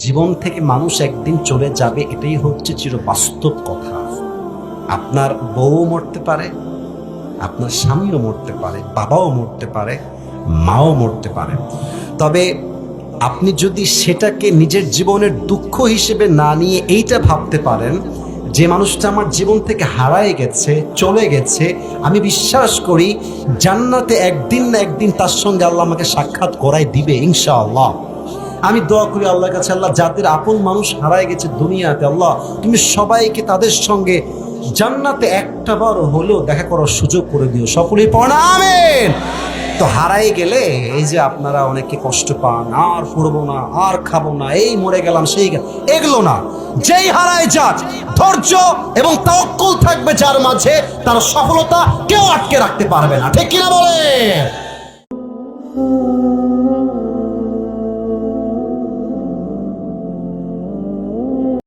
জীবন থেকে মানুষ একদিন চলে যাবে, এটাই হচ্ছে চিরবাস্তব কথা। আপনার বউও মরতে পারে, আপনার স্বামীও মরতে পারে, বাবাও মরতে পারে, মাও মরতে পারে। তবে আপনি যদি সেটাকে নিজের জীবনের দুঃখ হিসেবে না নিয়ে এইটা ভাবতে পারেন যে মানুষটা আমার জীবন থেকে হারায় গেছে, চলে গেছে, আমি বিশ্বাস করি জান্নাতে একদিন না একদিন তার সঙ্গে আল্লাহ আমাকে সাক্ষাৎ করাই দিবে ইনশাআল্লাহ। আমি দোয়া করি আল্লাহর কাছে, আল্লাহ যাদের আপন মানুষ হারায় গেছে দুনিয়াতে, আল্লাহ তুমি সবাইকে তাদের সঙ্গে জান্নাতে একটা বার হলেও দেখা করার সুযোগ করে দিও। সকলেই পড়া আমিন। তো হারাই গেলে এই যে আপনারা অনেকে কষ্ট পান, আর পড়বো না, আর খাবো না, এই মরে গেলাম, সেই এগুলো না। যেই হারায় যাক, ধৈর্য এবং তাওয়াক্কুল থাকবে যার মাঝে, তার সফলতা কেউ আটকে রাখতে পারবে না। ঠিক কিনা বলে?